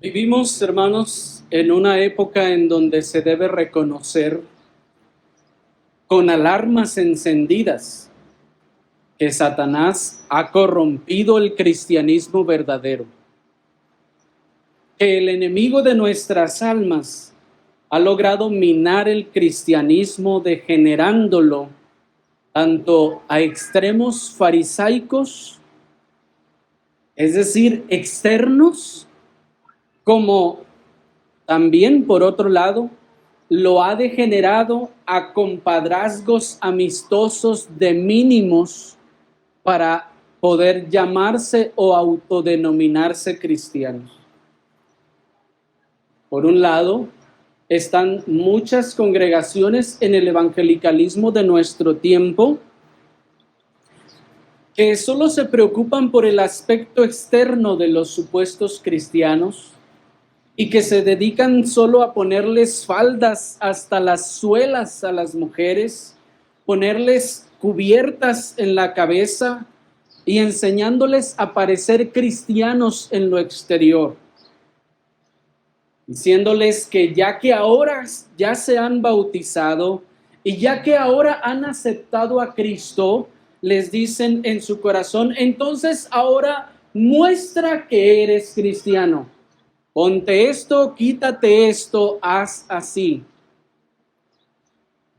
Vivimos, hermanos, en una época en donde se debe reconocer con alarmas encendidas que Satanás ha corrompido el cristianismo verdadero, que el enemigo de nuestras almas ha logrado minar el cristianismo, degenerándolo tanto a extremos farisaicos, es decir, externos, como también, por otro lado, lo ha degenerado a compadrazgos amistosos de mínimos para poder llamarse o autodenominarse cristianos. Por un lado, están muchas congregaciones en el evangelicalismo de nuestro tiempo que solo se preocupan por el aspecto externo de los supuestos cristianos y que se dedican solo a ponerles faldas hasta las suelas a las mujeres, ponerles cubiertas en la cabeza y enseñándoles a parecer cristianos en lo exterior, diciéndoles que ya que ahora ya se han bautizado y ya que ahora han aceptado a Cristo, les dicen en su corazón, entonces ahora muestra que eres cristiano. Ponte esto, quítate esto, haz así.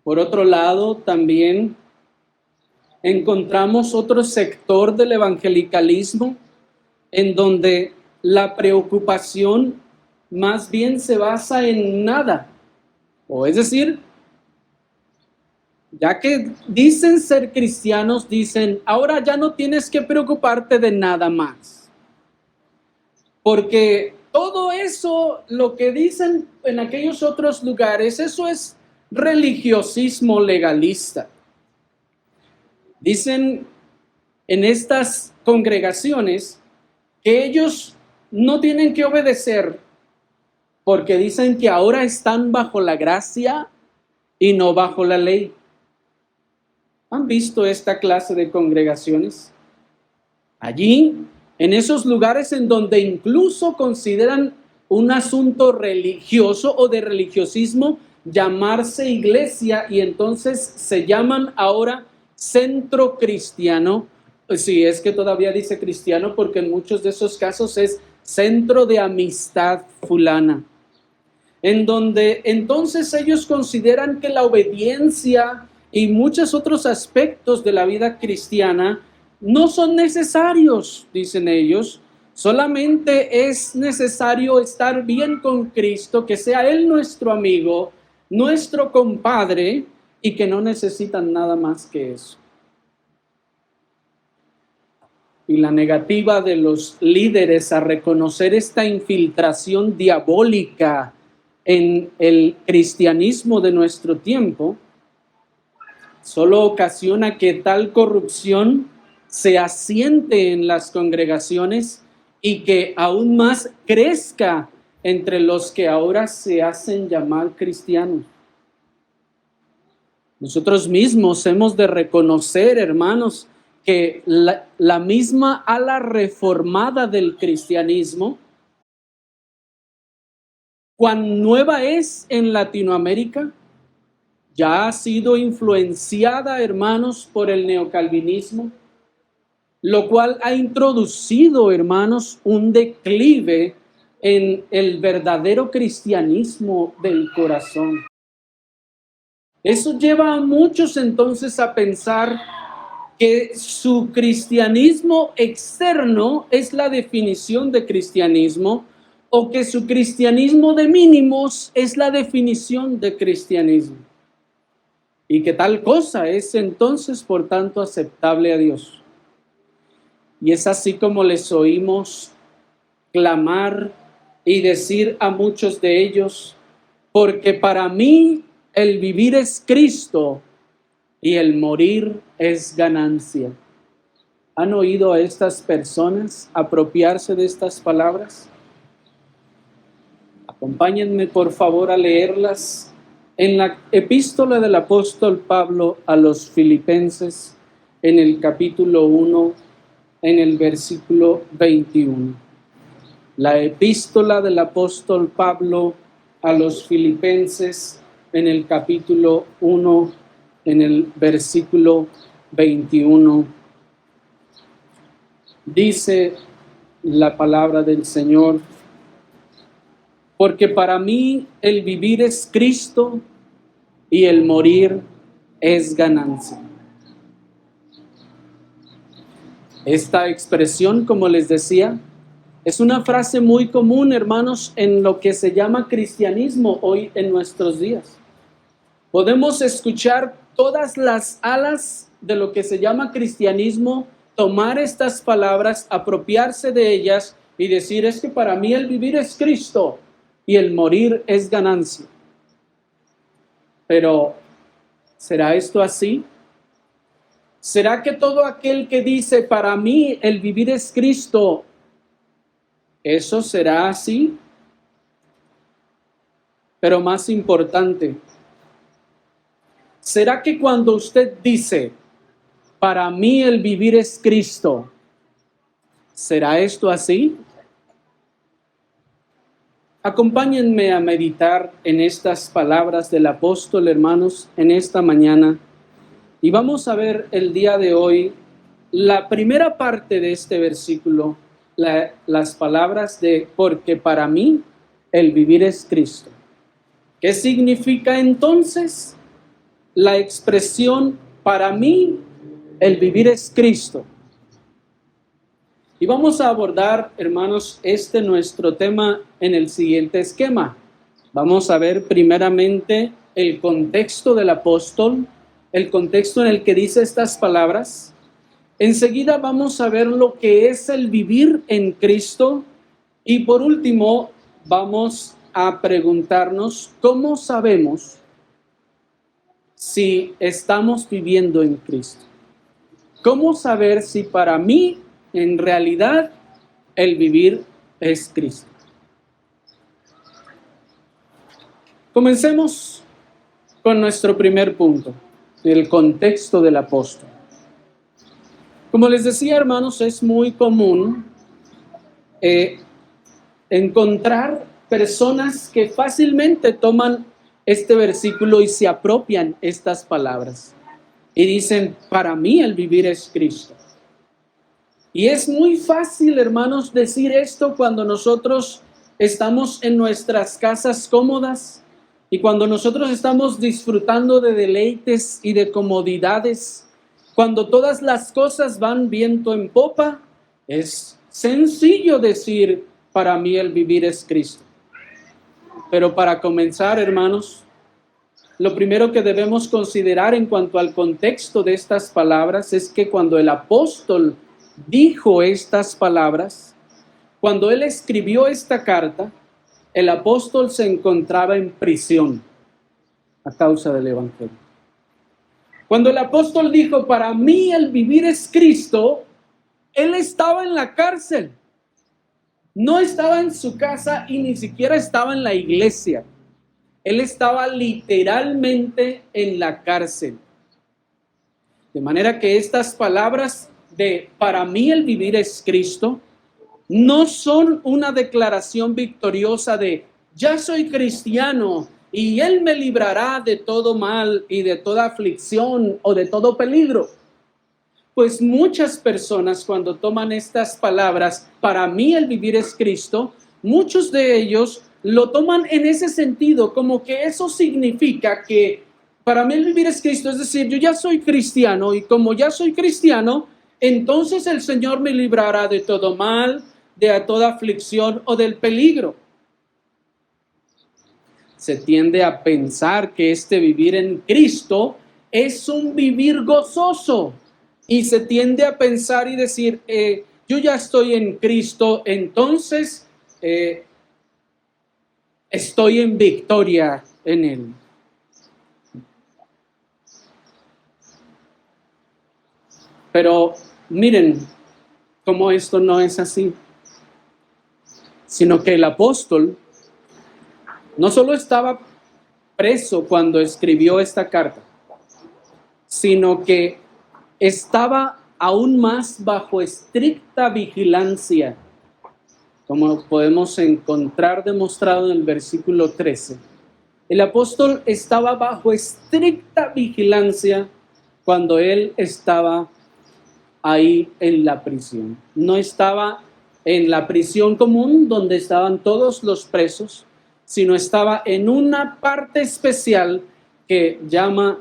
Por otro lado, también encontramos otro sector del evangelicalismo en donde la preocupación más bien se basa en nada. O es decir, ya que dicen ser cristianos, dicen, ahora ya no tienes que preocuparte de nada más. Porque todo eso, lo que dicen en aquellos otros lugares, eso es religiosismo legalista. Dicen en estas congregaciones que ellos no tienen que obedecer porque dicen que ahora están bajo la gracia y no bajo la ley. ¿Han visto esta clase de congregaciones? Allí, en esos lugares en donde incluso consideran un asunto religioso o de religiosismo llamarse iglesia, y entonces se llaman ahora centro cristiano. Si es que todavía dice cristiano, porque en muchos de esos casos es centro de amistad fulana, en donde entonces ellos consideran que la obediencia y muchos otros aspectos de la vida cristiana no son necesarios, dicen ellos. Solamente es necesario estar bien con Cristo, que sea Él nuestro amigo, nuestro compadre, y que no necesitan nada más que eso. Y la negativa de los líderes a reconocer esta infiltración diabólica en el cristianismo de nuestro tiempo solo ocasiona que tal corrupción se asiente en las congregaciones y que aún más crezca entre los que ahora se hacen llamar cristianos. Nosotros mismos hemos de reconocer, hermanos, que la misma ala reformada del cristianismo, cuán nueva es en Latinoamérica, ya ha sido influenciada, hermanos, por el neocalvinismo, lo cual ha introducido, hermanos, un declive en el verdadero cristianismo del corazón. Eso lleva a muchos entonces a pensar que su cristianismo externo es la definición de cristianismo, o que su cristianismo de mínimos es la definición de cristianismo. Y que tal cosa es entonces, por tanto, aceptable a Dios. Y es así como les oímos clamar y decir a muchos de ellos, porque para mí el vivir es Cristo y el morir es ganancia. ¿Han oído a estas personas apropiarse de estas palabras? Acompáñenme por favor a leerlas en la epístola del apóstol Pablo a los Filipenses, en el capítulo 1, en el versículo 21. la epístola del apóstol Pablo a los Filipenses en el capítulo 1, en el versículo 21. Dice la palabra del Señor: porque para mí el vivir es Cristo y el morir es ganancia. Esta expresión, como les decía, es una frase muy común, hermanos, en lo que se llama cristianismo hoy en nuestros días. Podemos escuchar todas las alas de lo que se llama cristianismo, tomar estas palabras, apropiarse de ellas y decir: es que para mí el vivir es Cristo y el morir es ganancia. Pero, ¿será esto así? ¿Será que todo aquel que dice para mí el vivir es Cristo, eso será así? Pero más importante, ¿será que cuando usted dice para mí el vivir es Cristo, será esto así? Acompáñenme a meditar en estas palabras del apóstol, hermanos, en esta mañana. Y vamos a ver el día de hoy la primera parte de este versículo, las palabras de porque para mí el vivir es Cristo. ¿Qué significa entonces la expresión para mí el vivir es Cristo? Y vamos a abordar, hermanos, nuestro tema en el siguiente esquema. Vamos a ver primeramente el contexto del apóstol, el contexto en el que dice estas palabras. Enseguida vamos a ver lo que es el vivir en Cristo. Y por último, vamos a preguntarnos cómo sabemos si estamos viviendo en Cristo. ¿Cómo saber si para mí en realidad el vivir es Cristo? Comencemos con nuestro primer punto, el contexto del apóstol. Como les decía, hermanos, es muy común encontrar personas que fácilmente toman este versículo y se apropian estas palabras y dicen: para mí el vivir es Cristo. Y es muy fácil, hermanos, decir esto cuando nosotros estamos en nuestras casas cómodas y cuando nosotros estamos disfrutando de deleites y de comodidades, cuando todas las cosas van viento en popa. Es sencillo decir: para mí el vivir es Cristo. Pero para comenzar, hermanos, lo primero que debemos considerar en cuanto al contexto de estas palabras es que cuando el apóstol dijo estas palabras, cuando él escribió esta carta, el apóstol se encontraba en prisión a causa del evangelio. Cuando el apóstol dijo: para mí el vivir es Cristo, él estaba en la cárcel. No estaba en su casa y ni siquiera estaba en la iglesia. Él estaba literalmente en la cárcel. De manera que estas palabras de para mí el vivir es Cristo no son una declaración victoriosa de ya soy cristiano y Él me librará de todo mal y de toda aflicción o de todo peligro. Pues muchas personas, cuando toman estas palabras, para mí el vivir es Cristo, muchos de ellos lo toman en ese sentido, como que eso significa que para mí el vivir es Cristo, es decir, yo ya soy cristiano y como ya soy cristiano, entonces el Señor me librará de todo mal, de toda aflicción o del peligro. Se tiende a pensar que este vivir en Cristo es un vivir gozoso. Y se tiende a pensar y decir, yo ya estoy en Cristo, entonces estoy en victoria en Él. Pero miren cómo esto no es así, sino que el apóstol no solo estaba preso cuando escribió esta carta, sino que estaba aún más bajo estricta vigilancia. como podemos encontrar demostrado en el versículo 13. El apóstol estaba bajo estricta vigilancia cuando él estaba ahí en la prisión. No estaba en la prisión común donde estaban todos los presos, sino estaba en una parte especial que llama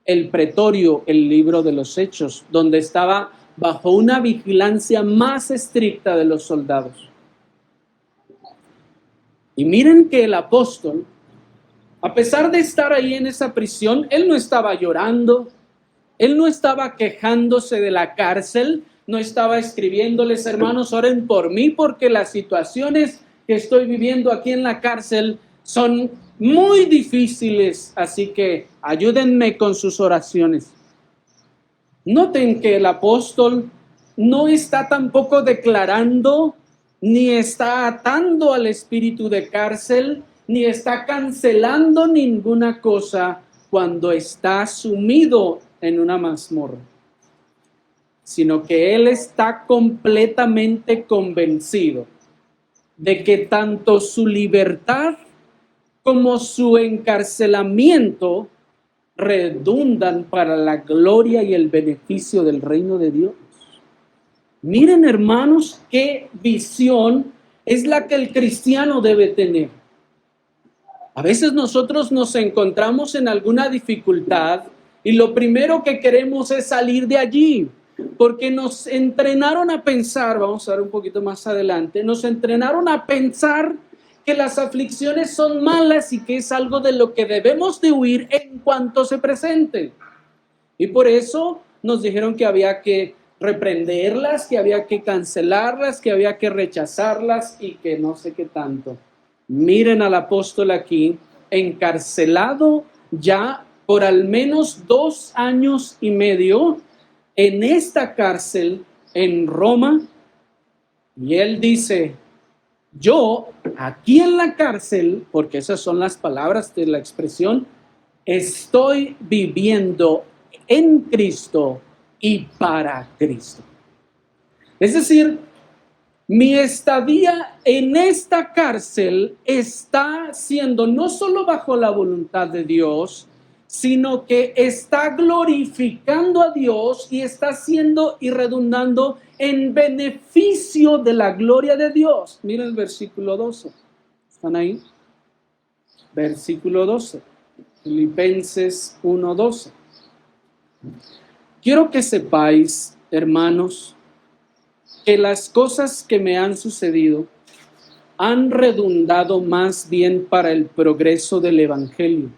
el pretorio, el libro de los Hechos, donde estaba bajo una vigilancia más estricta de los soldados. Y miren que el apóstol, a pesar de estar ahí en esa prisión, él no estaba llorando, él no estaba quejándose de la cárcel, no estaba escribiéndoles, hermanos, oren por mí porque las situaciones que estoy viviendo aquí en la cárcel son muy difíciles, así que ayúdenme con sus oraciones. Noten que el apóstol no está tampoco declarando, ni está atando al espíritu de cárcel, ni está cancelando ninguna cosa cuando está sumido en una mazmorra, sino que él está completamente convencido de que tanto su libertad como su encarcelamiento redundan para la gloria y el beneficio del reino de Dios. Miren, hermanos, qué visión es la que el cristiano debe tener. A veces nosotros nos encontramos en alguna dificultad y lo primero que queremos es salir de allí, porque nos entrenaron a pensar, vamos a ver un poquito más adelante, nos entrenaron a pensar que las aflicciones son malas y que es algo de lo que debemos de huir en cuanto se presente. Y por eso nos dijeron que había que reprenderlas, que había que cancelarlas, que había que rechazarlas y que no sé qué tanto. Miren al apóstol aquí, encarcelado ya por al menos 2 años y medio en esta cárcel en Roma. Y él dice, yo aquí en la cárcel, porque esas son las palabras de la expresión, estoy viviendo en Cristo y para Cristo. Es decir, mi estadía en esta cárcel está siendo no solo bajo la voluntad de Dios, sino que está glorificando a Dios y está siendo y redundando en beneficio de la gloria de Dios. Miren el versículo 12. ¿Están ahí? Versículo 12. Filipenses 1:12. Quiero que sepáis, hermanos, que las cosas que me han sucedido han redundado más bien para el progreso del evangelio,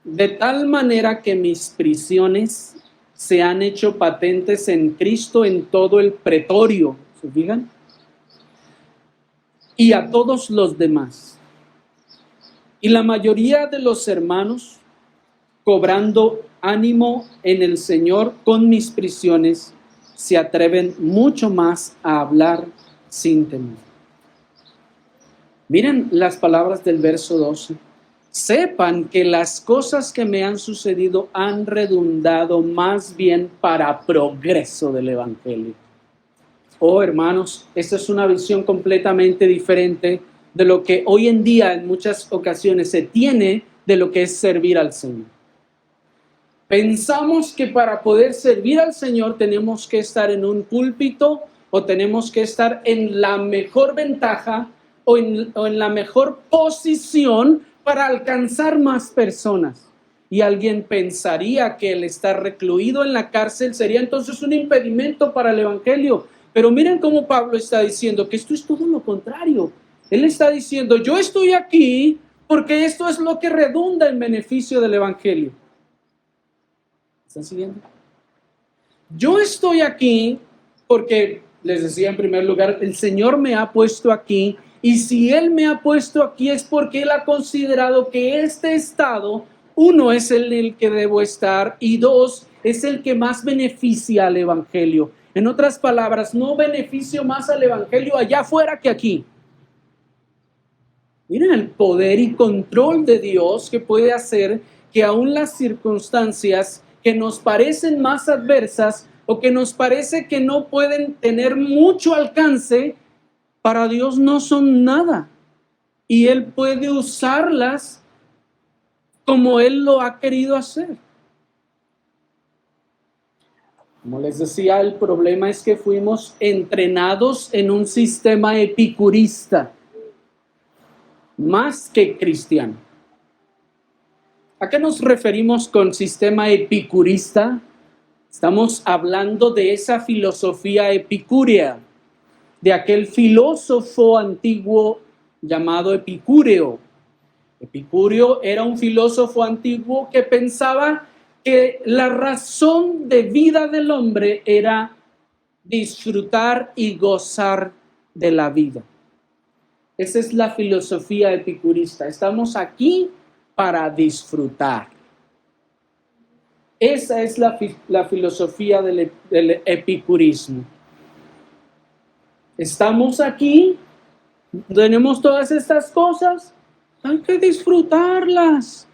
de tal manera que mis prisiones se han hecho patentes en Cristo en todo el pretorio, ¿se fijan? Y a todos los demás. Y la mayoría de los hermanos, cobrando ánimo en el Señor con mis prisiones, se atreven mucho más a hablar sin temor. Miren las palabras del verso 12. Sepan que las cosas que me han sucedido han redundado más bien para progreso del evangelio. Oh, hermanos, esta es una visión completamente diferente de lo que hoy en día en muchas ocasiones se tiene de lo que es servir al Señor. Pensamos que para poder servir al Señor tenemos que estar en un púlpito o tenemos que estar en la mejor ventaja o en la mejor posición para alcanzar más personas. Y alguien pensaría que el estar recluido en la cárcel sería entonces un impedimento para el evangelio. Pero miren cómo Pablo está diciendo que esto es todo lo contrario. Él está diciendo, yo estoy aquí porque esto es lo que redunda en beneficio del evangelio. ¿Están siguiendo? Yo estoy aquí porque, les decía en primer lugar, el Señor me ha puesto aquí, y si Él me ha puesto aquí es porque Él ha considerado que este estado, uno, es el que debo estar, y dos, es el que más beneficia al evangelio. En otras palabras, no beneficio más al evangelio allá afuera que aquí. Miren el poder y control de Dios que puede hacer que aún las circunstancias que nos parecen más adversas o que nos parece que no pueden tener mucho alcance, para Dios no son nada. Y Él puede usarlas como Él lo ha querido hacer. Como les decía, el problema es que fuimos entrenados en un sistema epicurista, más que cristiano. ¿A qué nos referimos con sistema epicurista? Estamos hablando de esa filosofía epicúrea, de aquel filósofo antiguo llamado Epicúreo. Epicúreo era un filósofo antiguo que pensaba que la razón de vida del hombre era disfrutar y gozar de la vida. Esa es la filosofía epicurista. Estamos aquí para disfrutar. Esa es la filosofía del epicurismo. Estamos aquí, tenemos todas estas cosas, hay que disfrutarlas.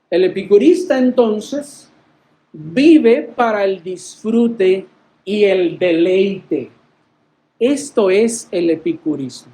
El epicurista entonces vive para el disfrute y el deleite. Esto es el epicurismo.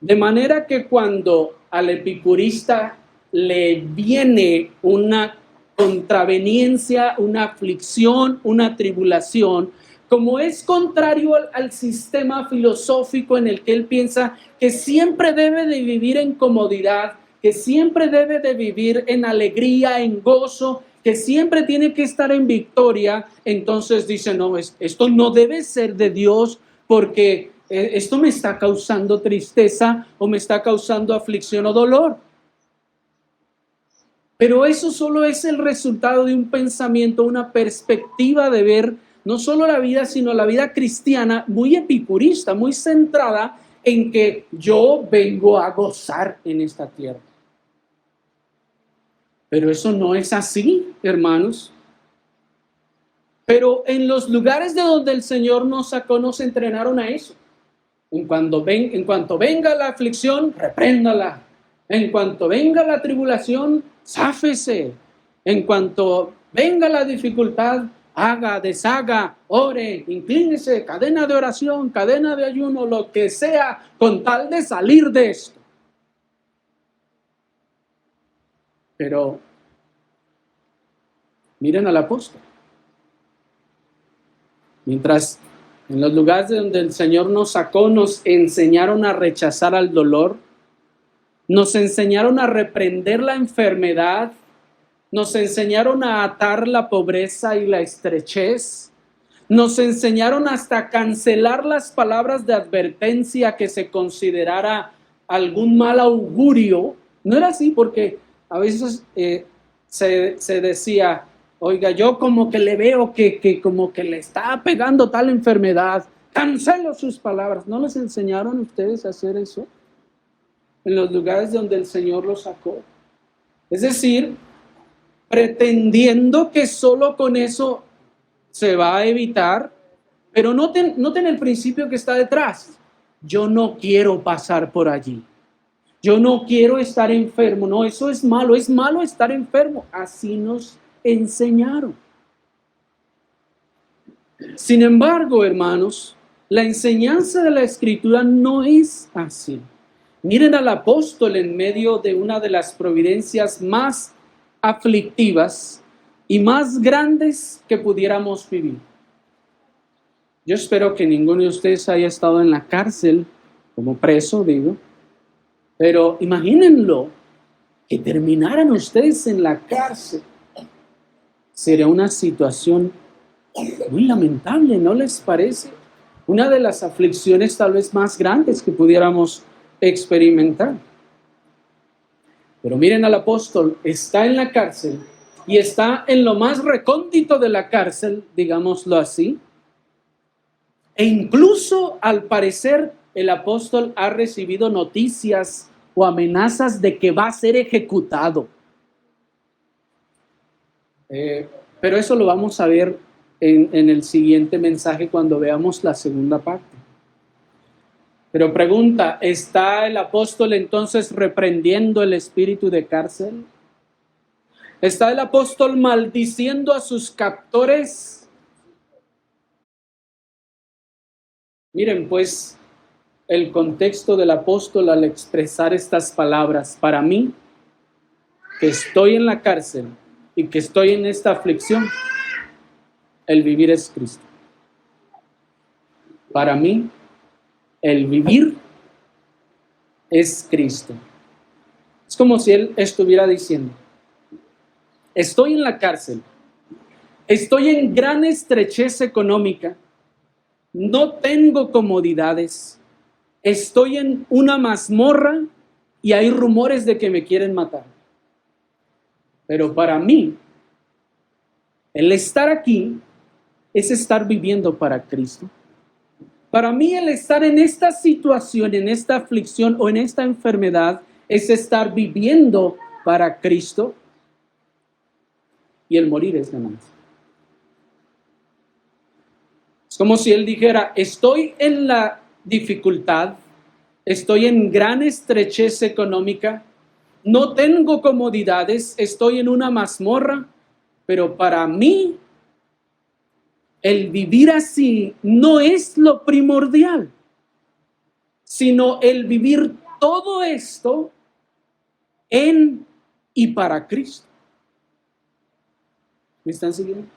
De manera que cuando al epicurista le viene una contraveniencia, una aflicción, una tribulación, como es contrario al sistema filosófico en el que él piensa que siempre debe de vivir en comodidad, que siempre debe de vivir en alegría, en gozo, que siempre tiene que estar en victoria, entonces dice, no, esto no debe ser de Dios porque esto me está causando tristeza o me está causando aflicción o dolor. Pero eso solo es el resultado de un pensamiento, una perspectiva de ver no solo la vida, sino la vida cristiana muy epicurista, muy centrada en que yo vengo a gozar en esta tierra. Pero eso no es así, hermanos. Pero en los lugares de donde el Señor nos sacó, nos entrenaron a eso. En cuanto venga la aflicción, repréndala. En cuanto venga la tribulación, záfese. En cuanto venga la dificultad, haga, deshaga, ore, inclínese, cadena de oración, cadena de ayuno, lo que sea, con tal de salir de esto. Pero miren al apóstol. Mientras en los lugares donde el Señor nos sacó, nos enseñaron a rechazar al dolor, nos enseñaron a reprender la enfermedad, nos enseñaron a atar la pobreza y la estrechez, nos enseñaron hasta cancelar las palabras de advertencia que se considerara algún mal augurio. No era así porque a veces se decía, oiga, yo como que le veo que como que le está pegando tal enfermedad, cancelo sus palabras. ¿No les enseñaron a ustedes a hacer eso? En los lugares donde el Señor los sacó. Es decir, pretendiendo que solo con eso se va a evitar, pero noten el principio que está detrás. Yo no quiero pasar por allí. Yo no quiero estar enfermo. No, eso es malo estar enfermo. Así nos enseñaron. Sin embargo, hermanos, la enseñanza de la Escritura no es así. Miren al apóstol en medio de una de las providencias más aflictivas y más grandes que pudiéramos vivir. Yo espero que ninguno de ustedes haya estado en la cárcel como preso, digo, pero imagínenlo, que terminaran ustedes en la cárcel. Sería una situación muy lamentable, ¿no les parece? Una de las aflicciones tal vez más grandes que pudiéramos experimentar. Pero miren al apóstol, está en la cárcel y está en lo más recóndito de la cárcel, digámoslo así. E incluso al parecer el apóstol ha recibido noticias o amenazas de que va a ser ejecutado. Pero eso lo vamos a ver en el siguiente mensaje cuando veamos la segunda parte. Pero pregunta, ¿está el apóstol entonces reprendiendo el espíritu de cárcel? ¿Está el apóstol maldiciendo a sus captores? Miren, pues, el contexto del apóstol al expresar estas palabras. Para mí, que estoy en la cárcel y que estoy en esta aflicción, el vivir es Cristo. Para mí, el vivir es Cristo. Es como si él estuviera diciendo, estoy en la cárcel, estoy en gran estrechez económica, no tengo comodidades, estoy en una mazmorra y hay rumores de que me quieren matar. Pero para mí, el estar aquí es estar viviendo para Cristo. Para mí el estar en esta situación, en esta aflicción o en esta enfermedad es estar viviendo para Cristo, y el morir es ganancia. Es como si él dijera, estoy en la dificultad, estoy en gran estrechez económica, no tengo comodidades, estoy en una mazmorra, pero para mí el vivir así no es lo primordial, sino el vivir todo esto en y para Cristo. ¿Me están siguiendo?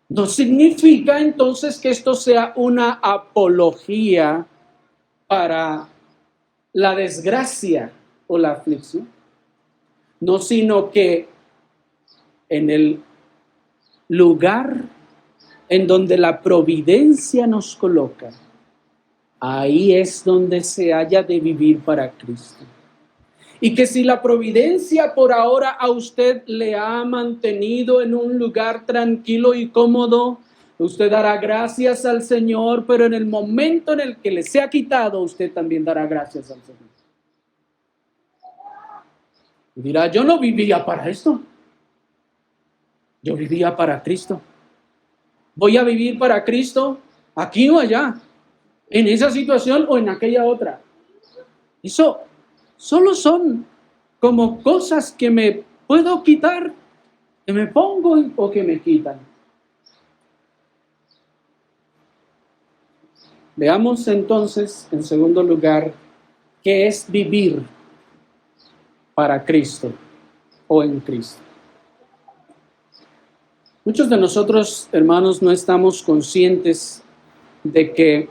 No significa entonces que esto sea una apología para la desgracia o la aflicción. No, sino que en el lugar en donde la providencia nos coloca, ahí es donde se haya de vivir para Cristo. Y que si la providencia por ahora a usted le ha mantenido en un lugar tranquilo y cómodo, usted dará gracias al Señor, pero en el momento en el que le sea quitado, usted también dará gracias al Señor. Y dirá, yo no vivía para esto. Yo vivía para Cristo. Voy a vivir para Cristo aquí o allá, en esa situación o en aquella otra. Eso solo son como cosas que me puedo quitar, que me pongo o que me quitan. Veamos entonces, en segundo lugar, qué es vivir para Cristo o en Cristo. Muchos de nosotros, hermanos, no estamos conscientes de que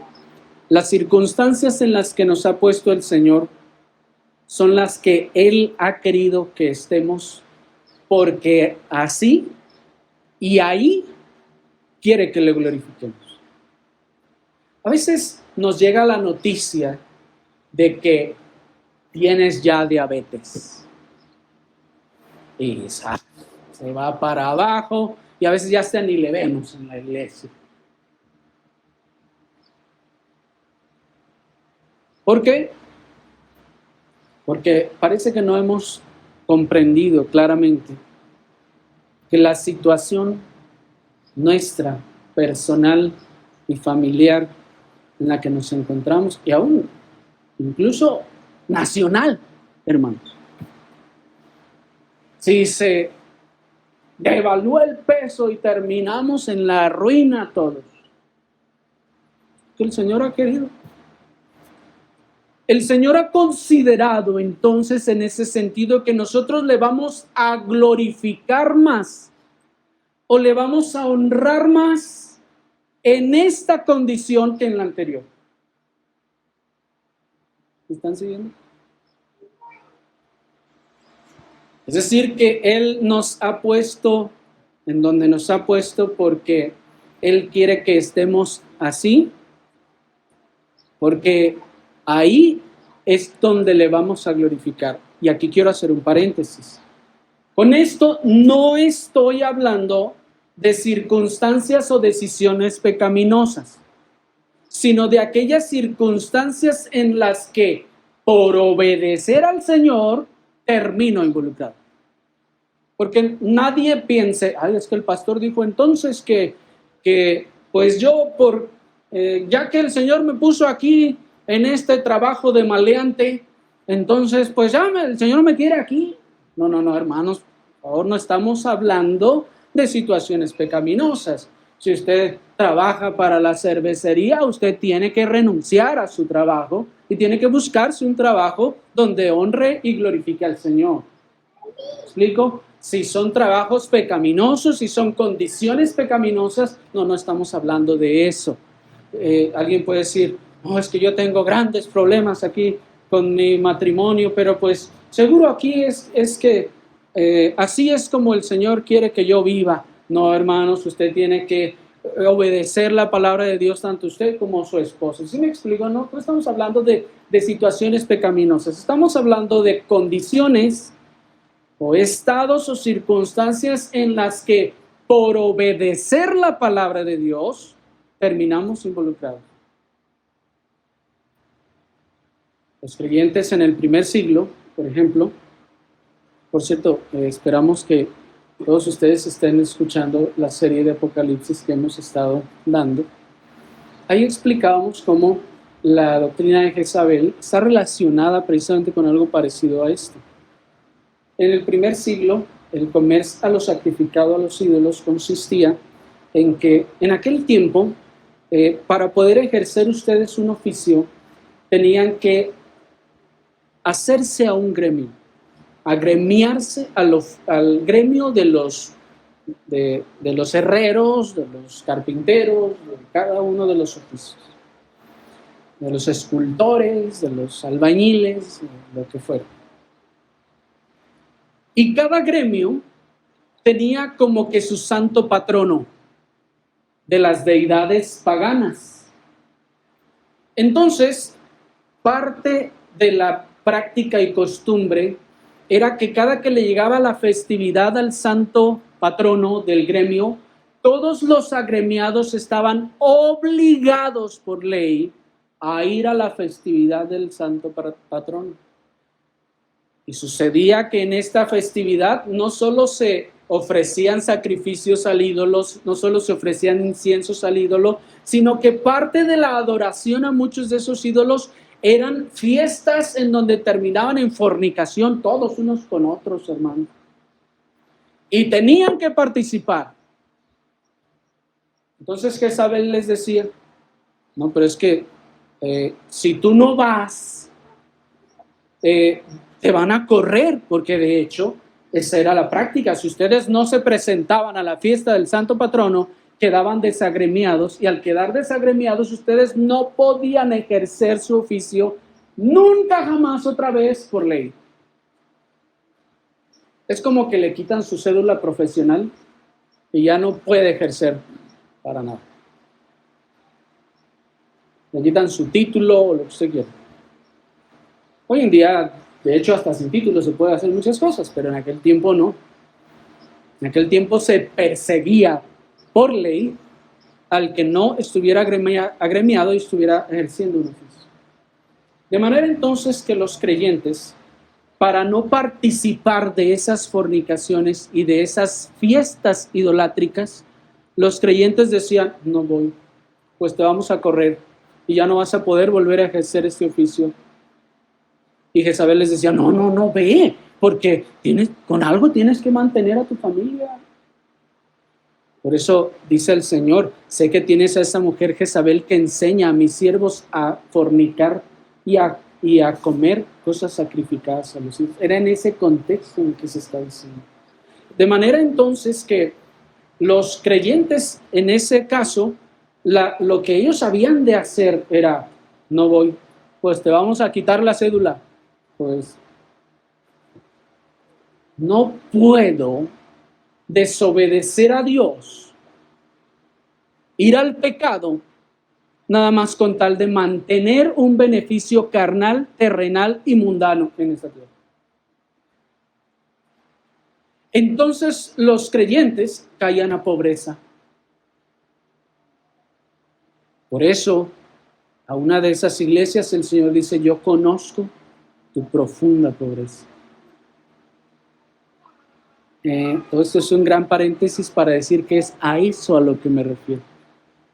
las circunstancias en las que nos ha puesto el Señor son las que Él ha querido que estemos, porque así y ahí quiere que le glorifiquemos. A veces nos llega la noticia de que tienes ya diabetes y se va para abajo y a veces ya hasta ni le vemos en la iglesia. ¿Por qué? Porque parece que no hemos comprendido claramente que la situación nuestra, personal y familiar en la que nos encontramos, y aún incluso nacional, hermanos. Si se devalúa el peso y terminamos en la ruina todos, que el Señor ha querido. El Señor ha considerado entonces en ese sentido que nosotros le vamos a glorificar más o le vamos a honrar más en esta condición que en la anterior. ¿Me están siguiendo? Es decir, que Él nos ha puesto en donde nos ha puesto porque Él quiere que estemos así, porque ahí es donde le vamos a glorificar. Y aquí quiero hacer un paréntesis. Con esto no estoy hablando de circunstancias o decisiones pecaminosas, sino de aquellas circunstancias en las que por obedecer al Señor termino involucrado. Porque nadie piense, es que el pastor dijo entonces que pues yo ya que el Señor me puso aquí en este trabajo de maleante, entonces pues ya el Señor me quiere aquí. No, hermanos, por favor, no estamos hablando de situaciones pecaminosas. Si usted trabaja para la cervecería, usted tiene que renunciar a su trabajo y tiene que buscarse un trabajo donde honre y glorifique al Señor. ¿Me explico? Si son trabajos pecaminosos, si son condiciones pecaminosas, no estamos hablando de eso. Alguien puede decir, no, es que yo tengo grandes problemas aquí con mi matrimonio, pero pues seguro aquí es que así es como el Señor quiere que yo viva. No, hermanos, usted tiene que obedecer la palabra de Dios, tanto usted como su esposo. ¿Sí me explico? No estamos hablando de situaciones pecaminosas, estamos hablando de condiciones o estados o circunstancias en las que por obedecer la palabra de Dios terminamos involucrados. Los creyentes en el primer siglo, por ejemplo, por cierto, esperamos que todos ustedes estén escuchando la serie de Apocalipsis que hemos estado dando. Ahí explicábamos cómo la doctrina de Jezabel está relacionada precisamente con algo parecido a esto. En el primer siglo, el comer a lo sacrificado a los ídolos consistía en que en aquel tiempo, para poder ejercer ustedes un oficio, tenían que hacerse a un gremio, agremiarse al gremio de los herreros, de los carpinteros, de cada uno de los oficios, de los escultores, de los albañiles, lo que fuera. Y cada gremio tenía como que su santo patrono de las deidades paganas. Entonces, parte de la práctica y costumbre era que cada que le llegaba la festividad al santo patrono del gremio, todos los agremiados estaban obligados por ley a ir a la festividad del santo patrono. Y sucedía que en esta festividad no solo se ofrecían sacrificios al ídolo, no solo se ofrecían inciensos al ídolo, sino que parte de la adoración a muchos de esos ídolos eran fiestas en donde terminaban en fornicación todos unos con otros, hermanos. Y tenían que participar. Entonces Jezabel les decía, no, pero es que si tú no vas, te van a correr, porque de hecho esa era la práctica. Si ustedes no se presentaban a la fiesta del santo patrono, quedaban desagremiados, y al quedar desagremiados ustedes no podían ejercer su oficio nunca jamás otra vez por ley. Es como que le quitan su cédula profesional y ya no puede ejercer para nada. Le quitan su título o lo que usted quiera. Hoy en día, de hecho, hasta sin título se puede hacer muchas cosas, pero en aquel tiempo no. En aquel tiempo se perseguía por ley al que no estuviera agremiado y estuviera ejerciendo un oficio. De manera entonces que los creyentes, para no participar de esas fornicaciones y de esas fiestas idolátricas, los creyentes decían, no voy, pues te vamos a correr y ya no vas a poder volver a ejercer este oficio. Y Jezabel les decía, no, ve, porque con algo tienes que mantener a tu familia. Por eso dice el Señor, sé que tienes a esa mujer Jezabel que enseña a mis siervos a fornicar y a comer cosas sacrificadas a los ídolos. Era en ese contexto en que se está diciendo. De manera entonces que los creyentes en ese caso, lo que ellos habían de hacer era, no voy, pues te vamos a quitar la cédula. Pues no puedo desobedecer a Dios, ir al pecado, nada más con tal de mantener un beneficio carnal, terrenal y mundano en esta tierra. Entonces los creyentes caían a pobreza. Por eso, a una de esas iglesias el Señor dice, yo conozco tu profunda pobreza. Todo esto es un gran paréntesis para decir que es a eso a lo que me refiero.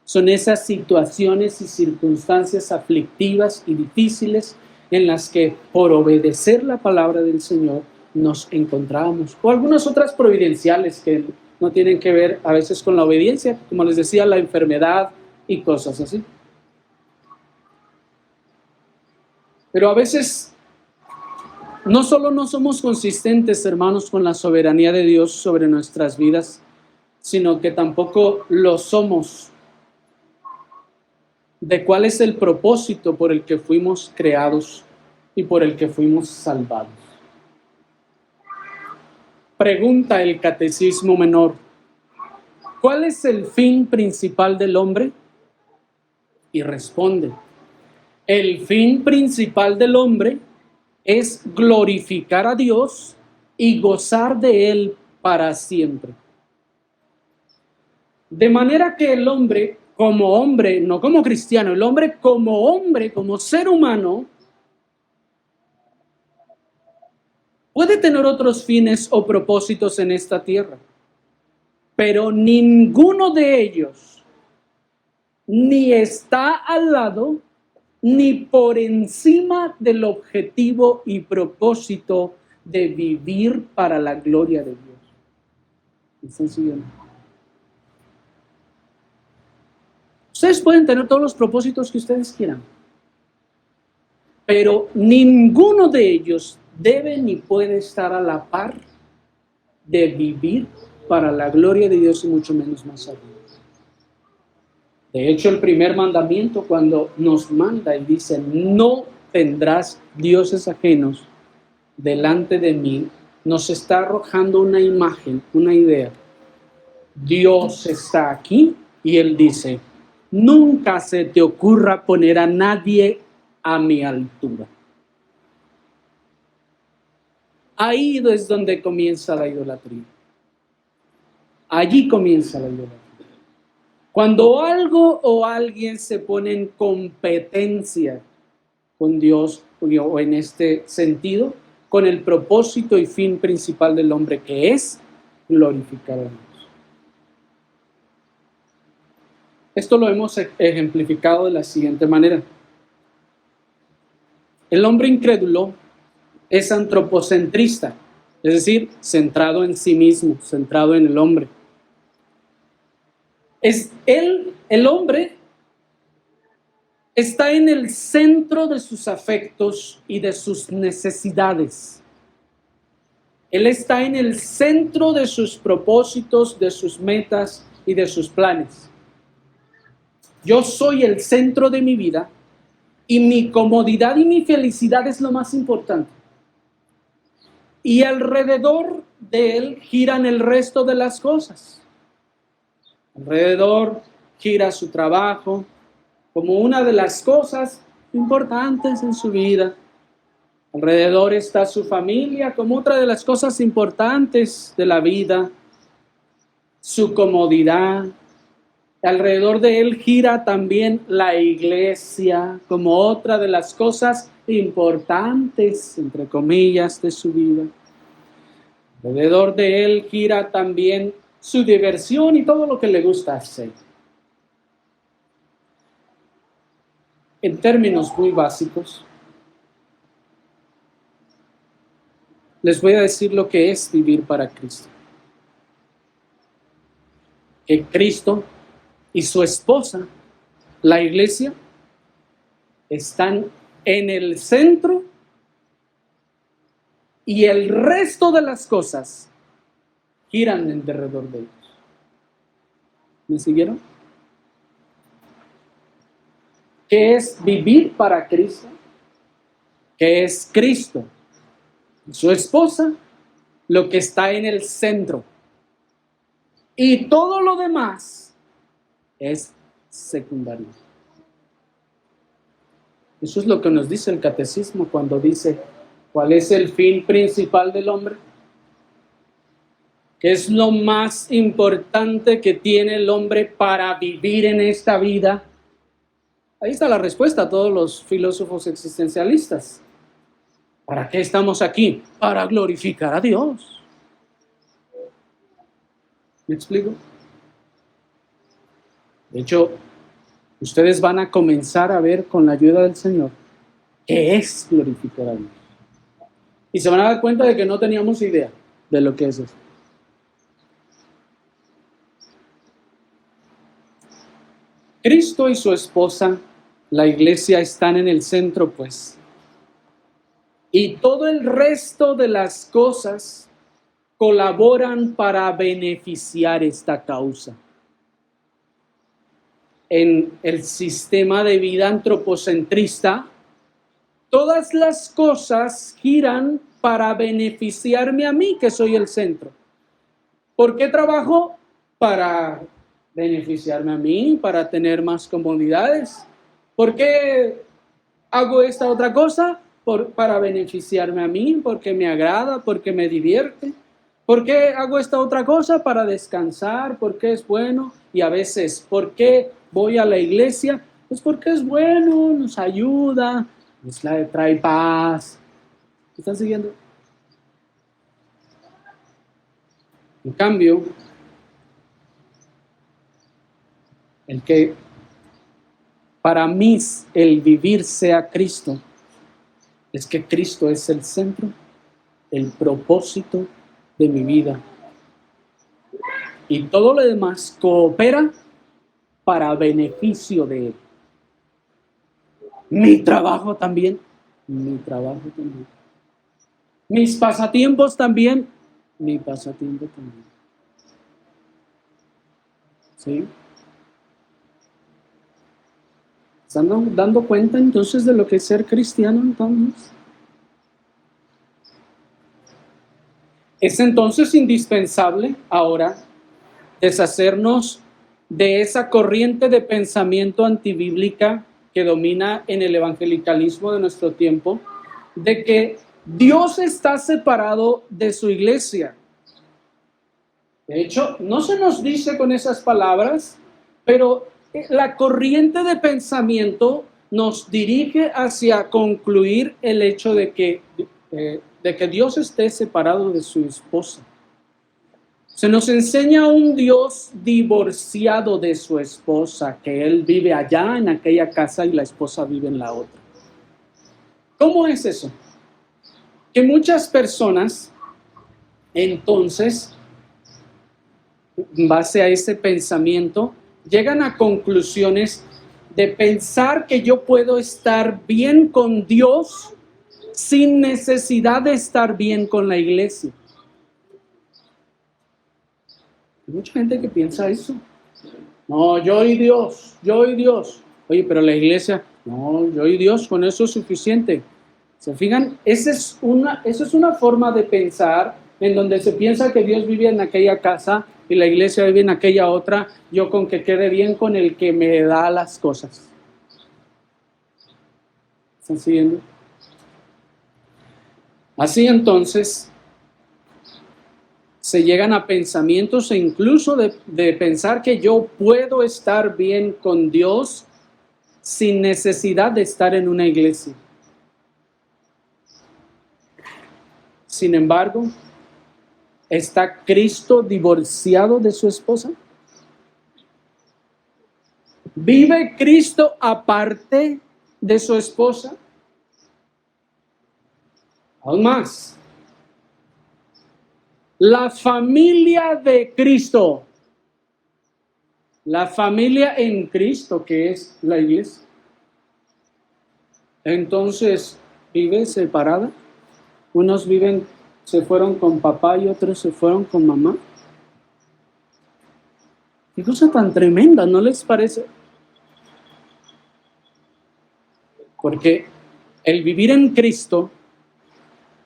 Son esas situaciones y circunstancias aflictivas y difíciles en las que por obedecer la palabra del Señor nos encontramos, o algunas otras providenciales que no tienen que ver a veces con la obediencia, como les decía, la enfermedad y cosas así. Pero a veces no solo no somos consistentes, hermanos, con la soberanía de Dios sobre nuestras vidas, sino que tampoco lo somos de cuál es el propósito por el que fuimos creados y por el que fuimos salvados. Pregunta el Catecismo Menor: ¿cuál es el fin principal del hombre? Y responde: el fin principal del hombre es glorificar a Dios y gozar de Él para siempre. De manera que el hombre, no como cristiano, el hombre, como ser humano, puede tener otros fines o propósitos en esta tierra, pero ninguno de ellos ni está al lado ni por encima del objetivo y propósito de vivir para la gloria de Dios. Es sencillo, ¿no? Ustedes pueden tener todos los propósitos que ustedes quieran, pero ninguno de ellos debe ni puede estar a la par de vivir para la gloria de Dios y mucho menos más arriba. De hecho, el primer mandamiento, cuando nos manda y dice: no tendrás dioses ajenos delante de mí, nos está arrojando una imagen, una idea. Dios está aquí y Él dice: nunca se te ocurra poner a nadie a mi altura. Ahí es donde comienza la idolatría. Allí comienza la idolatría. Cuando algo o alguien se pone en competencia con Dios, o en este sentido, con el propósito y fin principal del hombre, que es glorificar a Dios. Esto lo hemos ejemplificado de la siguiente manera. El hombre incrédulo es antropocentrista, es decir, centrado en sí mismo, centrado en el hombre. El hombre está en el centro de sus afectos y de sus necesidades. Él está en el centro de sus propósitos, de sus metas y de sus planes. Yo soy el centro de mi vida y mi comodidad y mi felicidad es lo más importante. Y alrededor de él giran el resto de las cosas. Alrededor gira su trabajo como una de las cosas importantes en su vida. Alrededor está su familia como otra de las cosas importantes de la vida. Su comodidad. Alrededor de él gira también la iglesia como otra de las cosas importantes, entre comillas, de su vida. Alrededor de él gira también su diversión y todo lo que le gusta hacer. En términos muy básicos, les voy a decir lo que es vivir para Cristo. Que Cristo y su esposa, la iglesia, están en el centro y el resto de las cosas giran alrededor de ellos. ¿Me siguieron? ¿Qué es vivir para Cristo? ¿Qué es Cristo y su esposa? Lo que está en el centro. Y todo lo demás es secundario. Eso es lo que nos dice el catecismo cuando dice: ¿cuál es el fin principal del hombre? ¿Qué es lo más importante que tiene el hombre para vivir en esta vida? Ahí está la respuesta a todos los filósofos existencialistas. ¿Para qué estamos aquí? Para glorificar a Dios. ¿Me explico? De hecho, ustedes van a comenzar a ver con la ayuda del Señor qué es glorificar a Dios. Y se van a dar cuenta de que no teníamos idea de lo que es eso. Cristo y su esposa, la iglesia, están en el centro, pues. Y todo el resto de las cosas colaboran para beneficiar esta causa. En el sistema de vida antropocentrista, todas las cosas giran para beneficiarme a mí, que soy el centro. ¿Por qué trabajo? Para beneficiarme a mí, para tener más comodidades. ¿Por qué hago esta otra cosa? Para beneficiarme a mí, porque me agrada, porque me divierte. ¿Por qué hago esta otra cosa? Para descansar, porque es bueno. Y a veces, ¿por qué voy a la iglesia? Pues porque es bueno, nos ayuda, nos trae paz. ¿Están siguiendo? En cambio, el que para mí el vivir sea Cristo, es que Cristo es el centro, el propósito de mi vida. Y todo lo demás coopera para beneficio de Él. Mi trabajo también. Mis pasatiempos también. Mi pasatiempo también. ¿Sí? ¿Están dando cuenta entonces de lo que es ser cristiano entonces? Es entonces indispensable ahora deshacernos de esa corriente de pensamiento antibíblica que domina en el evangelicalismo de nuestro tiempo, de que Dios está separado de su iglesia. De hecho, no se nos dice con esas palabras, pero la corriente de pensamiento nos dirige hacia concluir el hecho de que Dios esté separado de su esposa. Se nos enseña un Dios divorciado de su esposa, que Él vive allá en aquella casa y la esposa vive en la otra. ¿Cómo es eso? Que muchas personas, entonces, en base a ese pensamiento, llegan a conclusiones de pensar que yo puedo estar bien con Dios sin necesidad de estar bien con la iglesia. Hay mucha gente que piensa eso. No, yo y Dios. Oye, pero la iglesia, no, yo y Dios, con eso es suficiente. ¿Se fijan? Esa es una forma de pensar en donde se piensa que Dios vive en aquella casa y la iglesia vive en aquella otra, yo con que quede bien con el que me da las cosas. ¿Están siguiendo? Así entonces, se llegan a pensamientos e incluso de pensar que yo puedo estar bien con Dios sin necesidad de estar en una iglesia. Sin embargo, ¿está Cristo divorciado de su esposa? ¿Vive Cristo aparte de su esposa? Aún más, la familia de Cristo, la familia en Cristo que es la iglesia, entonces vive separada. Unos se fueron con papá y otros se fueron con mamá. Qué cosa tan tremenda, ¿no les parece? Porque el vivir en Cristo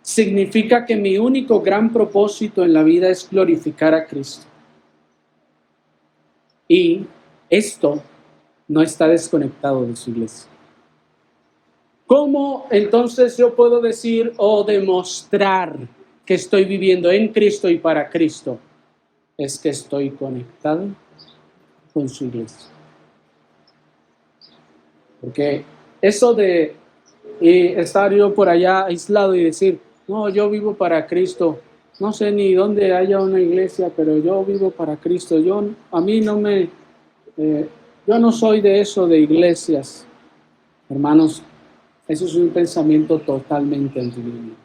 significa que mi único gran propósito en la vida es glorificar a Cristo. Y esto no está desconectado de su iglesia. ¿Cómo entonces yo puedo decir o demostrar que estoy viviendo en Cristo y para Cristo? Es que estoy conectado con su iglesia. Porque eso de estar yo por allá aislado y decir, no, yo vivo para Cristo, no sé ni dónde haya una iglesia, pero yo vivo para Cristo, yo no soy de eso de iglesias. Hermanos, eso es un pensamiento totalmente antibíblico.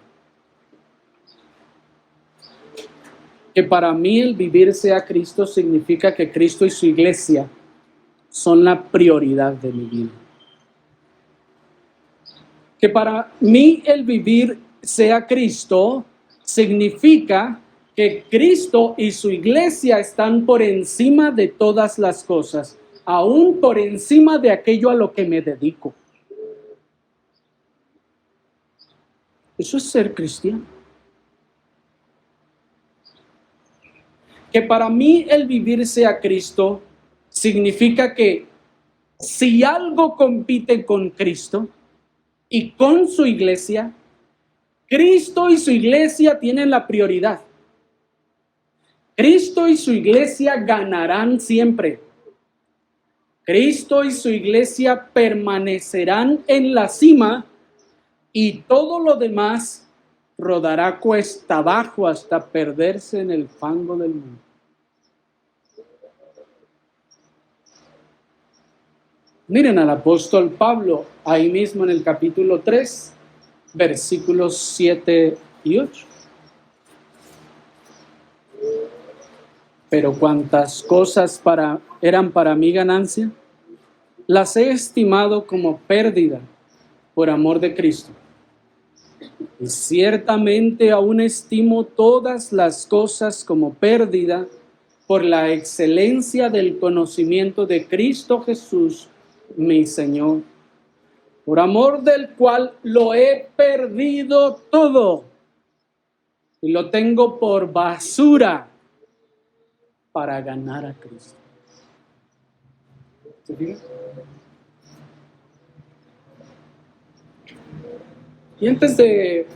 Que para mí el vivir sea Cristo significa que Cristo y su iglesia son la prioridad de mi vida. Que para mí el vivir sea Cristo significa que Cristo y su iglesia están por encima de todas las cosas, aún por encima de aquello a lo que me dedico. Eso es ser cristiano. Que para mí el vivir sea Cristo significa que si algo compite con Cristo y con su iglesia, Cristo y su iglesia tienen la prioridad. Cristo y su iglesia ganarán siempre. Cristo y su iglesia permanecerán en la cima y todo lo demás rodará cuesta abajo hasta perderse en el fango del mundo. Miren al apóstol Pablo ahí mismo en el capítulo 3, versículos 7 y 8. Pero cuantas cosas eran para mí ganancia, las he estimado como pérdida por amor de Cristo. Y ciertamente aún estimo todas las cosas como pérdida por la excelencia del conocimiento de Cristo Jesús, mi Señor, por amor del cual lo he perdido todo y lo tengo por basura para ganar a Cristo. ¿Se fijan? Y antes de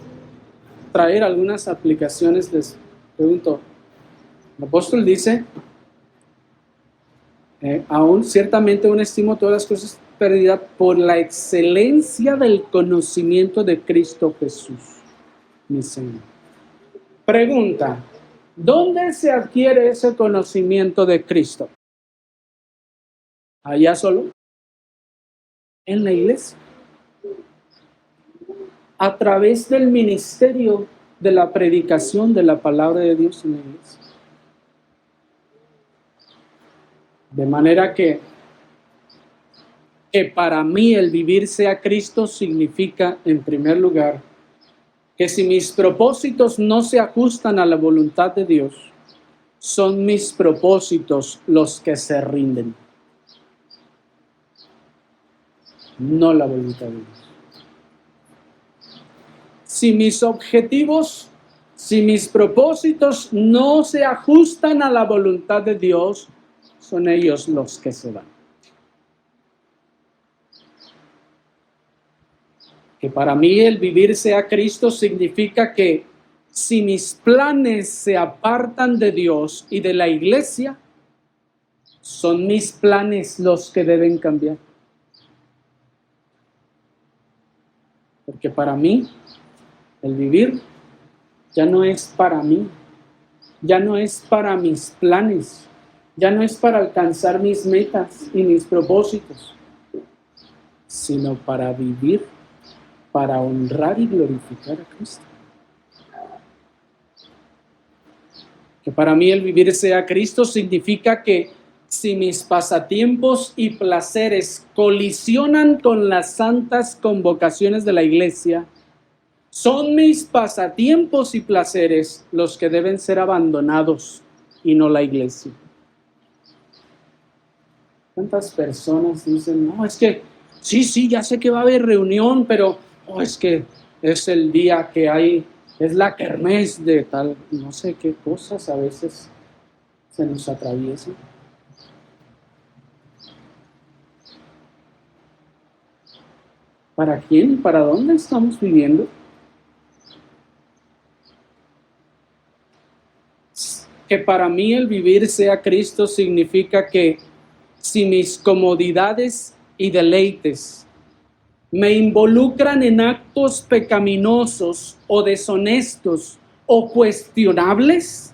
traer algunas aplicaciones, les pregunto, el apóstol dice, aún ciertamente aún estimo todas las cosas perdidas por la excelencia del conocimiento de Cristo Jesús, mi Señor. Pregunta, ¿dónde se adquiere ese conocimiento de Cristo? ¿Allá solo? En la iglesia. A través del ministerio de la predicación de la palabra de Dios en la iglesia. De manera que para mí el vivir sea Cristo significa, en primer lugar, que si mis propósitos no se ajustan a la voluntad de Dios, son mis propósitos los que se rinden, no la voluntad de Dios. Si mis objetivos, si mis propósitos no se ajustan a la voluntad de Dios, son ellos los que se van. Que para mí el vivir sea Cristo significa que si mis planes se apartan de Dios y de la iglesia, son mis planes los que deben cambiar. Porque para mí, el vivir ya no es para mí, ya no es para mis planes, ya no es para alcanzar mis metas y mis propósitos, sino para vivir, para honrar y glorificar a Cristo. Que para mí el vivir sea Cristo significa que si mis pasatiempos y placeres colisionan con las santas convocaciones de la iglesia, son mis pasatiempos y placeres los que deben ser abandonados y no la iglesia. ¿Cuántas personas dicen, no, es que sí, ya sé que va a haber reunión, pero es que es el día que hay, es la kermés de tal, no sé qué cosas a veces se nos atraviesan? ¿Para quién? ¿Para dónde estamos viviendo? Que para mí el vivir sea Cristo significa que si mis comodidades y deleites me involucran en actos pecaminosos o deshonestos o cuestionables,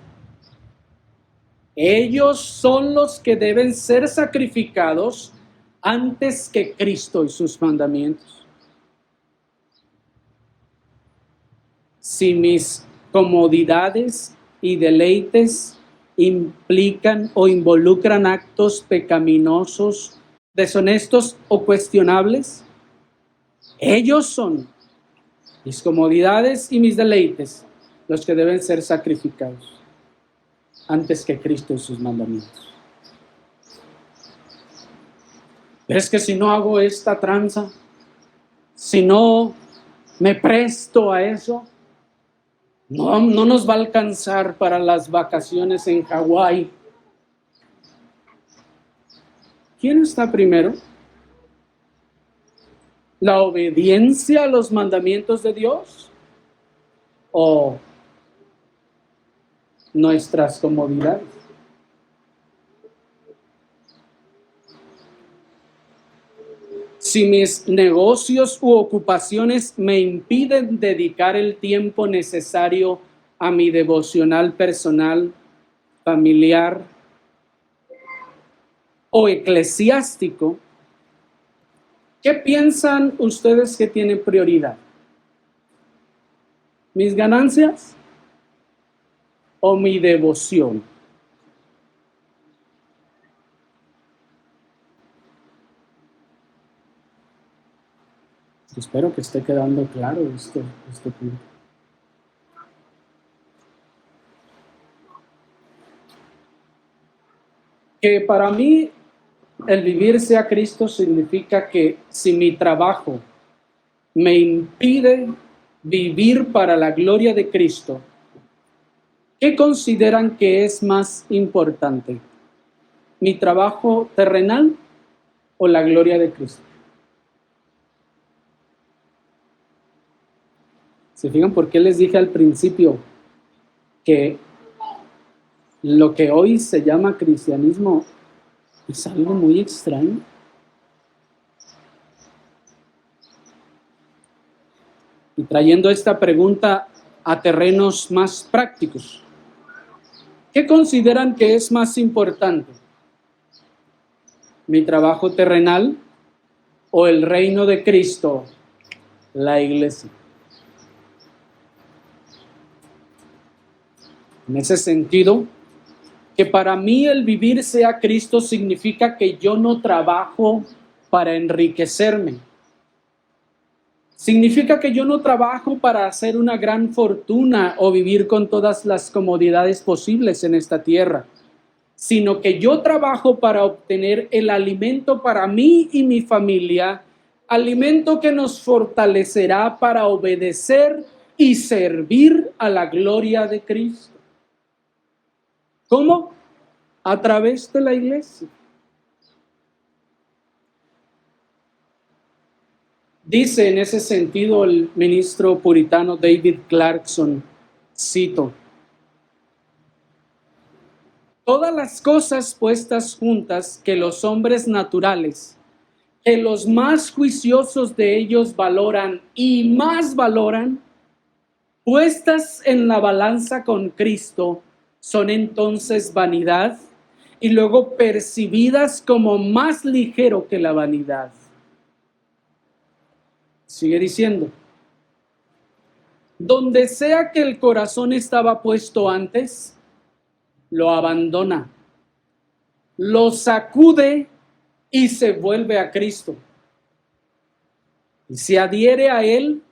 ellos son los que deben ser sacrificados antes que Cristo y sus mandamientos. Si mis comodidades y deleites implican o involucran actos pecaminosos deshonestos o cuestionables. Ellos son mis comodidades y mis deleites los que deben ser sacrificados antes que Cristo y sus mandamientos. Pero es que si no hago esta tranza, si no me presto a eso, no nos va a alcanzar para las vacaciones en Hawái. ¿Quién está primero? ¿La obediencia a los mandamientos de Dios o nuestras comodidades? Si mis negocios u ocupaciones me impiden dedicar el tiempo necesario a mi devocional personal, familiar o eclesiástico, ¿qué piensan ustedes que tiene prioridad? ¿Mis ganancias o mi devoción? Espero que esté quedando claro este punto. Que para mí el vivirse a Cristo significa que si mi trabajo me impide vivir para la gloria de Cristo, ¿qué consideran que es más importante? ¿Mi trabajo terrenal o la gloria de Cristo? ¿Se fijan por qué les dije al principio que lo que hoy se llama cristianismo es algo muy extraño? Y trayendo esta pregunta a terrenos más prácticos, ¿qué consideran que es más importante? ¿Mi trabajo terrenal o el reino de Cristo, la iglesia? En ese sentido, que para mí el vivirse a Cristo significa que yo no trabajo para enriquecerme. Significa que yo no trabajo para hacer una gran fortuna o vivir con todas las comodidades posibles en esta tierra, sino que yo trabajo para obtener el alimento para mí y mi familia, alimento que nos fortalecerá para obedecer y servir a la gloria de Cristo. ¿Cómo? A través de la iglesia. Dice en ese sentido el ministro puritano David Clarkson, cito: todas las cosas puestas juntas que los hombres naturales, que los más juiciosos de ellos valoran y más valoran, puestas en la balanza con Cristo, son entonces vanidad y luego percibidas como más ligero que la vanidad. Sigue diciendo: donde sea que el corazón estaba puesto antes, lo abandona, lo sacude y se vuelve a Cristo. Y se adhiere a Él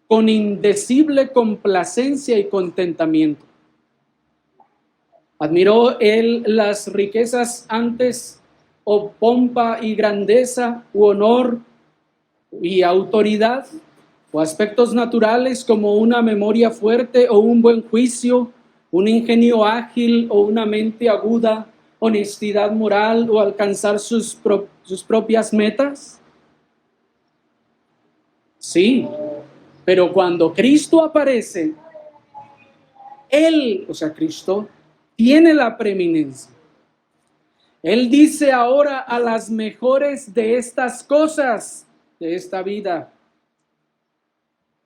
con indecible complacencia y contentamiento. ¿Admiró él las riquezas antes, o pompa y grandeza, u honor y autoridad, o aspectos naturales como una memoria fuerte o un buen juicio, un ingenio ágil o una mente aguda, honestidad moral o alcanzar sus propias metas? Sí, pero cuando Cristo aparece, Él, o sea, Cristo, tiene la preeminencia. Él dice ahora a las mejores de estas cosas de esta vida,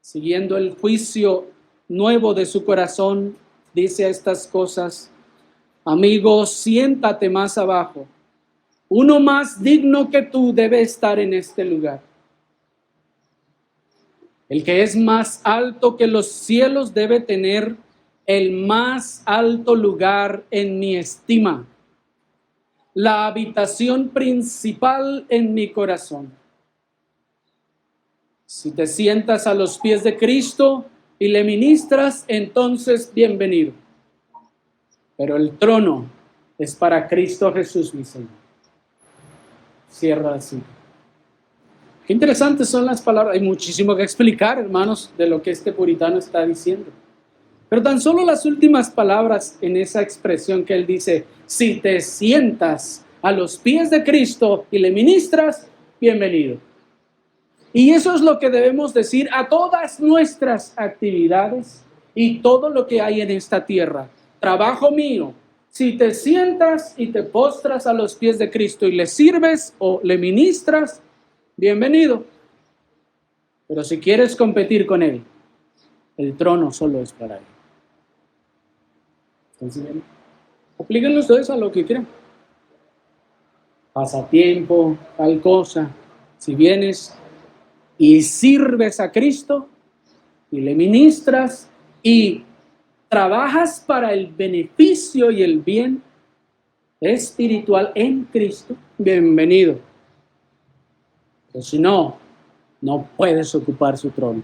siguiendo el juicio nuevo de su corazón, dice a estas cosas: amigo, siéntate más abajo. Uno más digno que tú debe estar en este lugar. El que es más alto que los cielos debe tener el más alto lugar en mi estima. la habitación principal en mi corazón. Si te sientas a los pies de Cristo y le ministras, entonces bienvenido. Pero el trono es para Cristo Jesús, mi Señor. Cierra así. Qué interesantes son las palabras. Hay muchísimo que explicar, hermanos, de lo que este puritano está diciendo. Pero tan solo las últimas palabras en esa expresión que él dice: si te sientas a los pies de Cristo y le ministras, bienvenido. Y eso es lo que debemos decir a todas nuestras actividades y todo lo que hay en esta tierra. Trabajo mío. Si te sientas y te postras a los pies de Cristo y le sirves o le ministras, bienvenido. Pero si quieres competir con Él, el trono solo es para Él. Entonces, aplíquenlo ustedes a lo que quieran. Pasatiempo, tal cosa. Si vienes y sirves a Cristo y le ministras y trabajas para el beneficio y el bien espiritual en Cristo, bienvenido. Pero si no, no puedes ocupar su trono.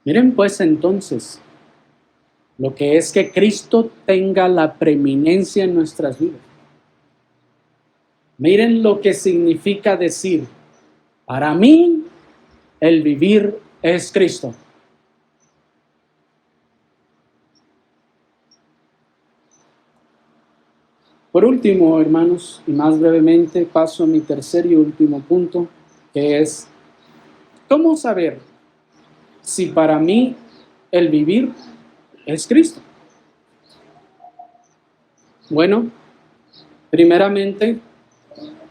Miren pues entonces lo que es que Cristo tenga la preeminencia en nuestras vidas. Miren lo que significa decir: para mí el vivir es Cristo. Por último, hermanos, y más brevemente, paso a mi tercer y último punto, que es: ¿cómo saber si para mí el vivir es Cristo? Bueno, primeramente,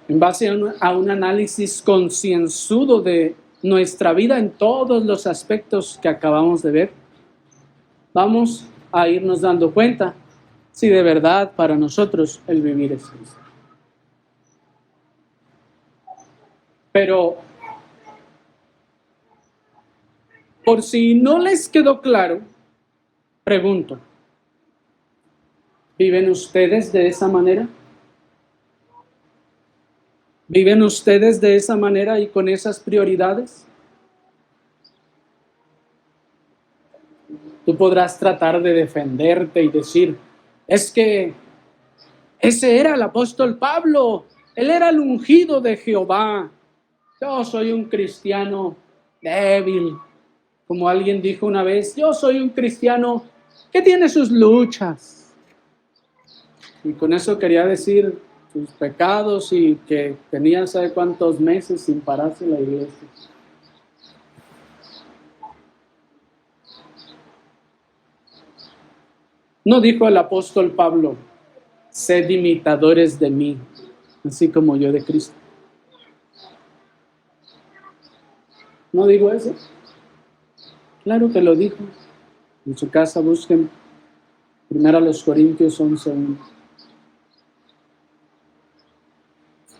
en base a un análisis concienzudo de nuestra vida en todos los aspectos que acabamos de ver, vamos a irnos dando cuenta si de verdad para nosotros el vivir es Cristo. Pero, por si no les quedó claro, pregunto: ¿viven ustedes de esa manera? ¿Viven ustedes de esa manera y con esas prioridades? Tú podrás tratar de defenderte y decir: es que ese era el apóstol Pablo, él era el ungido de Jehová. Yo soy un cristiano débil. Como alguien dijo una vez, yo soy un cristiano que tiene sus luchas. Y con eso quería decir sus pecados y que tenía sabe cuántos meses sin pararse en la iglesia. No dijo el apóstol Pablo: sed imitadores de mí, así como yo de Cristo. ¿No dijo eso? Claro que lo dijo. En su casa busquen 1 Corintios 11:1.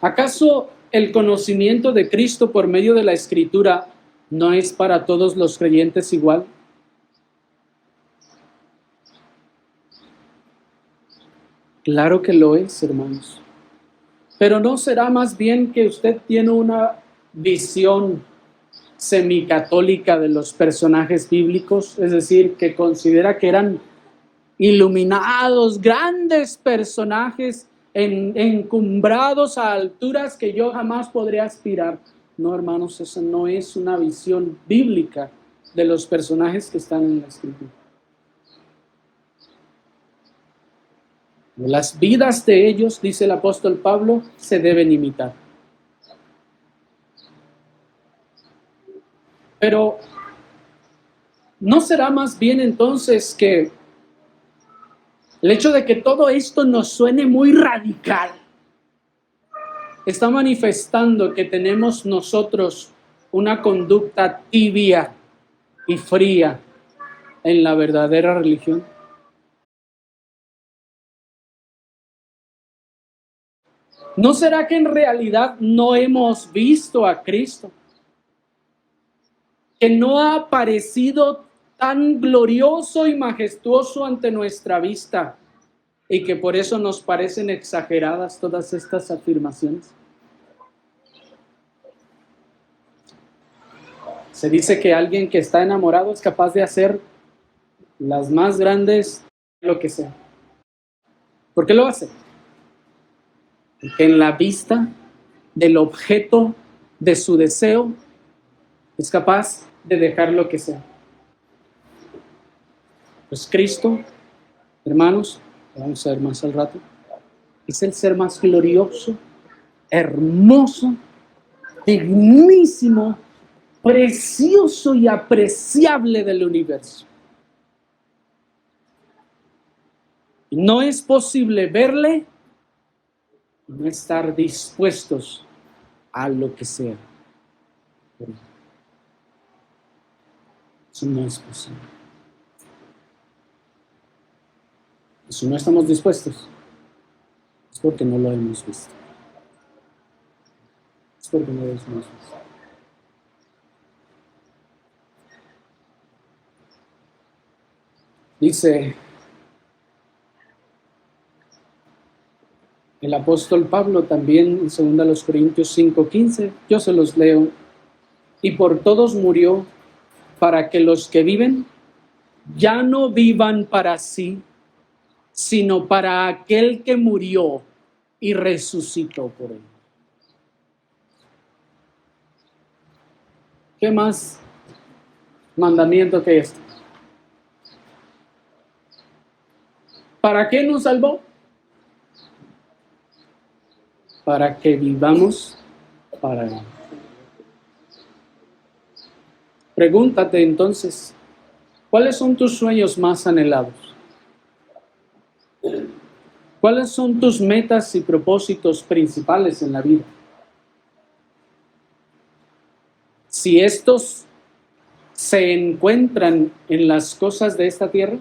¿Acaso el conocimiento de Cristo por medio de la Escritura no es para todos los creyentes igual? Claro que lo es, hermanos. Pero ¿no será más bien que usted tiene una visión semicatólica de los personajes bíblicos? Es decir, que considera que eran iluminados, grandes personajes encumbrados a alturas que yo jamás podría aspirar. No, hermanos, esa no es una visión bíblica de los personajes que están en la Escritura. Las vidas de ellos, dice el apóstol Pablo, se deben imitar. Pero, ¿no será más bien entonces que el hecho de que todo esto nos suene muy radical está manifestando que tenemos nosotros una conducta tibia y fría en la verdadera religión? ¿No será que en realidad no hemos visto a Cristo? Que no ha aparecido tan glorioso y majestuoso ante nuestra vista y que por eso nos parecen exageradas todas estas afirmaciones? Se dice que alguien que está enamorado es capaz de hacer las más grandes, lo que sea. ¿Por qué lo hace? Porque en la vista del objeto de su deseo es capaz de dejar lo que sea. Pues Cristo, hermanos, vamos a ver más al rato, es el ser más glorioso, hermoso, dignísimo, precioso y apreciable del universo. No es posible verle y no estar dispuestos a lo que sea. Eso no es posible. Y si no estamos dispuestos, es porque no lo hemos visto. Es porque no lo hemos visto. Dice el apóstol Pablo también en 2 Corintios 5:15, yo se los leo. Y por todos murió, para que los que viven ya no vivan para sí, sino para aquel que murió y resucitó por él. ¿Qué más mandamiento que este? ¿Para qué nos salvó? Para que vivamos para él. Pregúntate entonces, ¿cuáles son tus sueños más anhelados? ¿Cuáles son tus metas y propósitos principales en la vida? Si estos se encuentran en las cosas de esta tierra,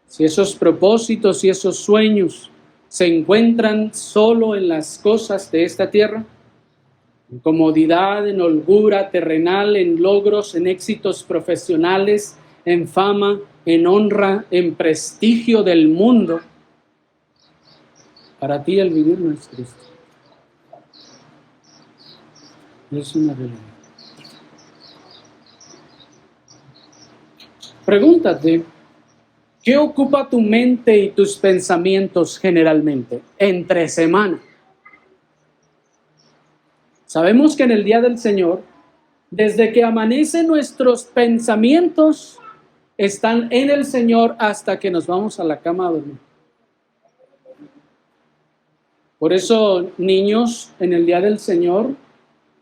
si esos propósitos y esos sueños se encuentran solo en las cosas de esta tierra, en comodidad, en holgura terrenal, en logros, en éxitos profesionales, en fama, en honra, en prestigio del mundo, para ti el vivir no es Cristo. Es una realidad. Pregúntate, ¿qué ocupa tu mente y tus pensamientos generalmente entre semana? Sabemos que en el día del Señor, desde que amanece, nuestros pensamientos están en el Señor hasta que nos vamos a la cama a dormir. Por eso, niños, en el día del Señor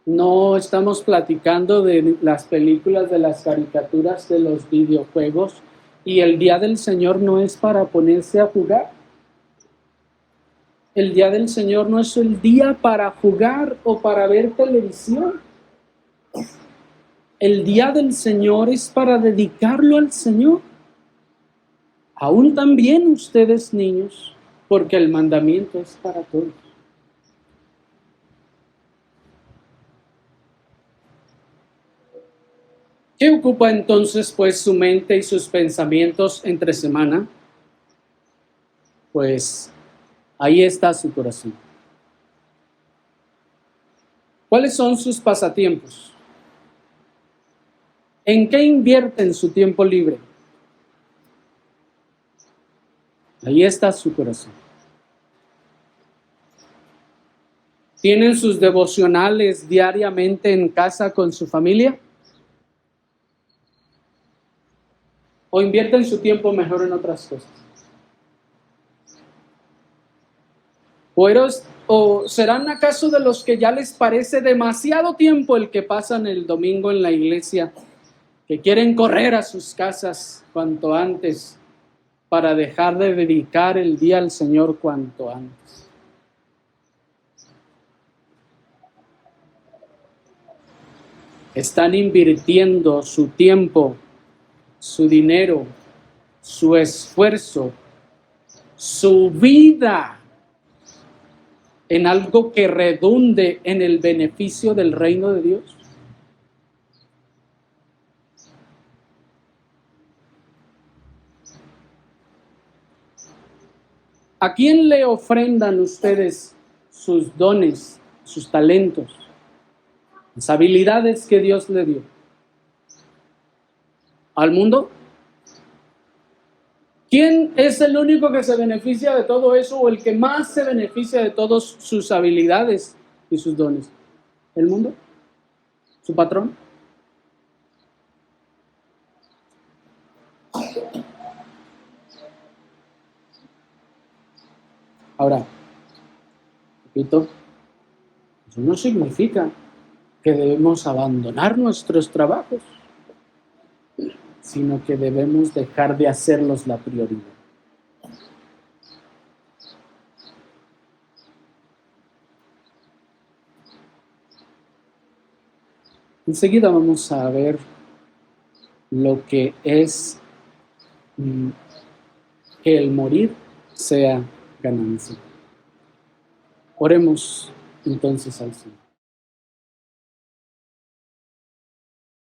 no estamos platicando de las películas, de las caricaturas, de los videojuegos, y el día del Señor no es para ponerse a jugar. El día del Señor no es el día para jugar o para ver televisión. El día del Señor es para dedicarlo al Señor. Aún también ustedes, niños, porque el mandamiento es para todos. ¿Qué ocupa entonces pues su mente y sus pensamientos entre semana? Pues ahí está su corazón. ¿Cuáles son sus pasatiempos? ¿En qué invierten su tiempo libre? Ahí está su corazón. ¿Tienen sus devocionales diariamente en casa con su familia? ¿O invierten su tiempo mejor en otras cosas? ¿O serán acaso de los que ya les parece demasiado tiempo el que pasan el domingo en la iglesia, que quieren correr a sus casas cuanto antes para dejar de dedicar el día al Señor cuanto antes? Están invirtiendo su tiempo, su dinero, su esfuerzo, su vida en algo que redunde en el beneficio del reino de Dios. ¿A quién le ofrendan ustedes sus dones, sus talentos, las habilidades que Dios le dio? ¿Al mundo? ¿Quién es el único que se beneficia de todo eso o el que más se beneficia de todas sus habilidades y sus dones? ¿El mundo? ¿Su patrón? Ahora, repito, eso no significa que debemos abandonar nuestros trabajos, sino que debemos dejar de hacerlos la prioridad. Enseguida vamos a ver lo que es que el morir sea ganancia. Oremos entonces al Señor.